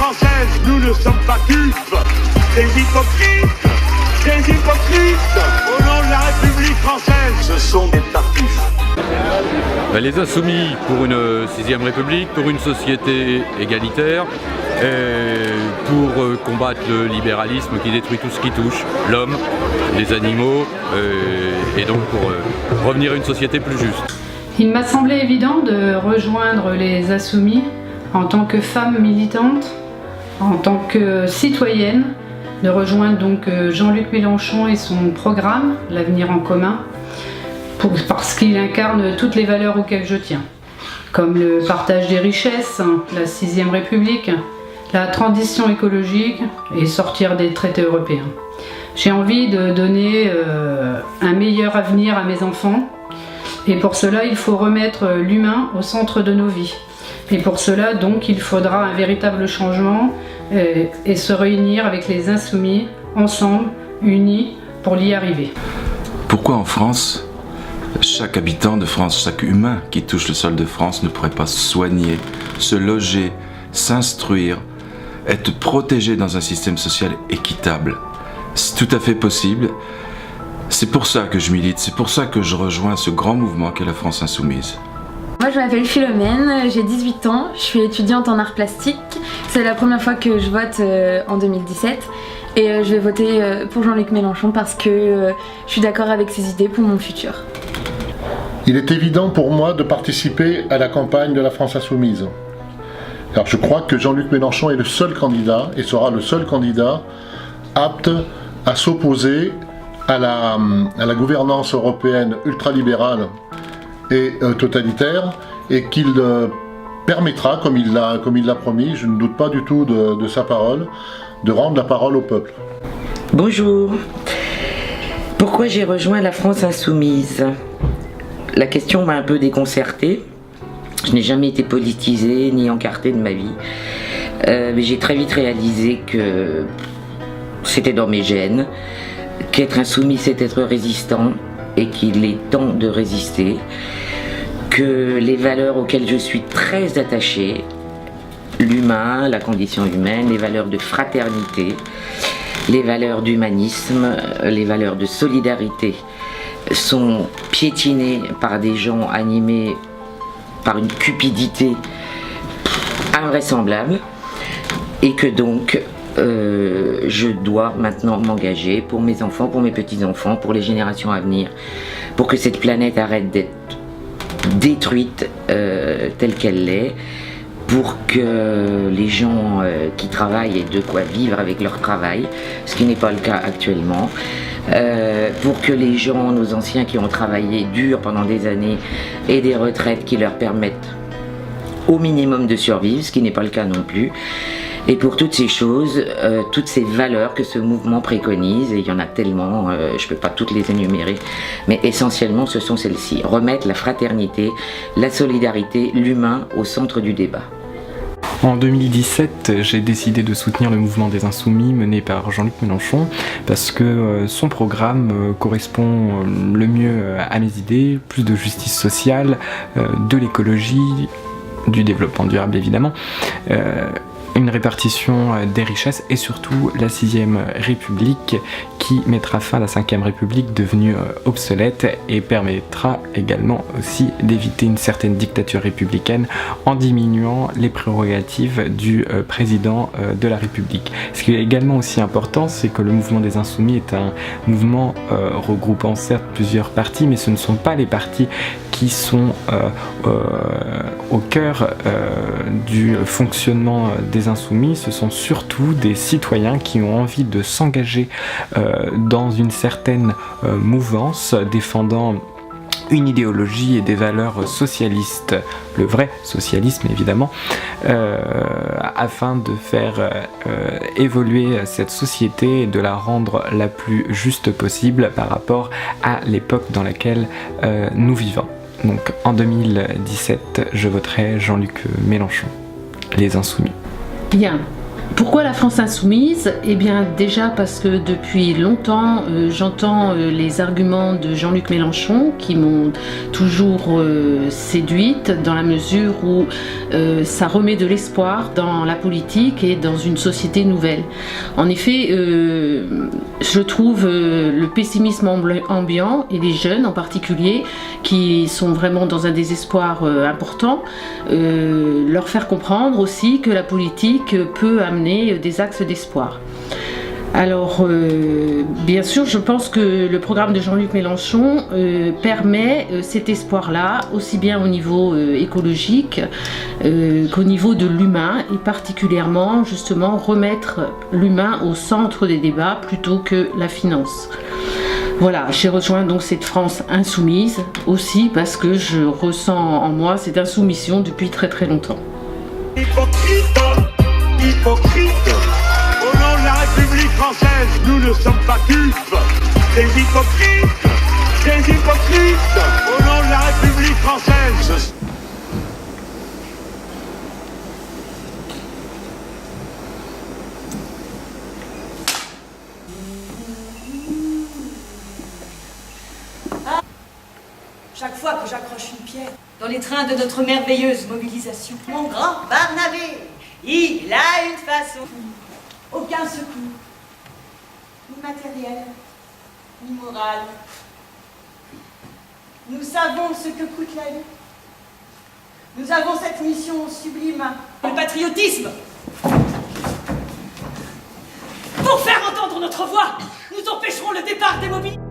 française, nous ne sommes pas dupes. Des hypocrites, au nom de la République française, ce sont des tartuffes. Les Insoumis pour une 6ème République, pour une société égalitaire, pour combattre le libéralisme qui détruit tout ce qui touche l'homme, les animaux, et donc pour revenir à une société plus juste. Il m'a semblé évident de rejoindre les Insoumis en tant que femme militante, en tant que citoyenne, de rejoindre donc Jean-Luc Mélenchon et son programme, L'avenir en commun, parce qu'il incarne toutes les valeurs auxquelles je tiens, comme le partage des richesses, la 6ème République, la transition écologique et sortir des traités européens. J'ai envie de donner un meilleur avenir à mes enfants, et pour cela il faut remettre l'humain au centre de nos vies. Et pour cela donc il faudra un véritable changement et se réunir avec les Insoumis, ensemble, unis, pour y arriver. Pourquoi en France, chaque habitant de France, chaque humain qui touche le sol de France ne pourrait pas se soigner, se loger, s'instruire, être protégé dans un système social équitable? C'est tout à fait possible. C'est pour ça que je milite, c'est pour ça que je rejoins ce grand mouvement qu'est la France Insoumise. Moi je m'appelle Philomène, j'ai 18 ans, je suis étudiante en arts plastiques. C'est la première fois que je vote en 2017 et je vais voter pour Jean-Luc Mélenchon parce que je suis d'accord avec ses idées pour mon futur. Il est évident pour moi de participer à la campagne de la France Insoumise. Car je crois que Jean-Luc Mélenchon est le seul candidat et sera le seul candidat apte à s'opposer à la gouvernance européenne ultralibérale et totalitaire, et qu'il permettra, comme il l'a promis, je ne doute pas du tout de sa parole, de rendre la parole au peuple. Bonjour. Pourquoi j'ai rejoint la France Insoumise? La question m'a un peu déconcertée. Je n'ai jamais été politisée ni encartée de ma vie. Mais j'ai très vite réalisé que c'était dans mes gènes, qu'être insoumis c'est être résistant et qu'il est temps de résister, que les valeurs auxquelles je suis très attachée, l'humain, la condition humaine, les valeurs de fraternité, les valeurs d'humanisme, les valeurs de solidarité sont piétinées par des gens animés par une cupidité invraisemblable, et que donc je dois maintenant m'engager pour mes enfants, pour mes petits-enfants, pour les générations à venir, pour que cette planète arrête d'être détruite telle qu'elle l'est, pour que les gens qui travaillent aient de quoi vivre avec leur travail, ce qui n'est pas le cas actuellement, pour que les gens, nos anciens qui ont travaillé dur pendant des années, aient des retraites qui leur permettent au minimum de survivre, ce qui n'est pas le cas non plus. Et pour toutes ces choses, toutes ces valeurs que ce mouvement préconise, et il y en a tellement, je ne peux pas toutes les énumérer, mais essentiellement ce sont celles-ci. Remettre la fraternité, la solidarité, l'humain au centre du débat. En 2017, j'ai décidé de soutenir le mouvement des Insoumis mené par Jean-Luc Mélenchon parce que son programme correspond le mieux à mes idées, plus de justice sociale, de l'écologie, du développement durable évidemment, une répartition des richesses et surtout la 6ème République qui mettra fin à la 5ème République devenue obsolète et permettra également aussi d'éviter une certaine dictature républicaine en diminuant les prérogatives du président de la République. Ce qui est également aussi important, c'est que le mouvement des Insoumis est un mouvement regroupant certes plusieurs partis, mais ce ne sont pas les partis qui sont au cœur du fonctionnement des Insoumis, ce sont surtout des citoyens qui ont envie de s'engager dans une certaine mouvance défendant une idéologie et des valeurs socialistes, le vrai socialisme évidemment, afin de faire évoluer cette société et de la rendre la plus juste possible par rapport à l'époque dans laquelle nous vivons. Donc en 2017, je voterai Jean-Luc Mélenchon, les Insoumis. Bien. Pourquoi la France insoumise? Eh bien déjà parce que depuis longtemps j'entends les arguments de Jean-Luc Mélenchon qui m'ont toujours séduite dans la mesure où ça remet de l'espoir dans la politique et dans une société nouvelle. En effet, je trouve le pessimisme ambiant et les jeunes en particulier qui sont vraiment dans un désespoir important, leur faire comprendre aussi que la politique peut amener des axes d'espoir. Alors, bien sûr, je pense que le programme de Jean-Luc Mélenchon permet cet espoir-là, aussi bien au niveau écologique qu'au niveau de l'humain, et particulièrement, justement, remettre l'humain au centre des débats plutôt que la finance. Voilà, j'ai rejoint donc cette France insoumise, aussi parce que je ressens en moi cette insoumission depuis très très longtemps. Hypocrite, hypocrite. Au nom de la République française, nous ne sommes pas dupes. Des hypocrites, des hypocrites. Au nom de la République française. Chaque fois que j'accroche une pierre dans les trains de notre merveilleuse mobilisation, mon grand Barnabé, il a une façon. Aucun secours, ni matériel, ni moral. Nous savons ce que coûte la vie. Nous avons cette mission sublime, le patriotisme. Pour faire entendre notre voix, nous empêcherons le départ des mobilisés.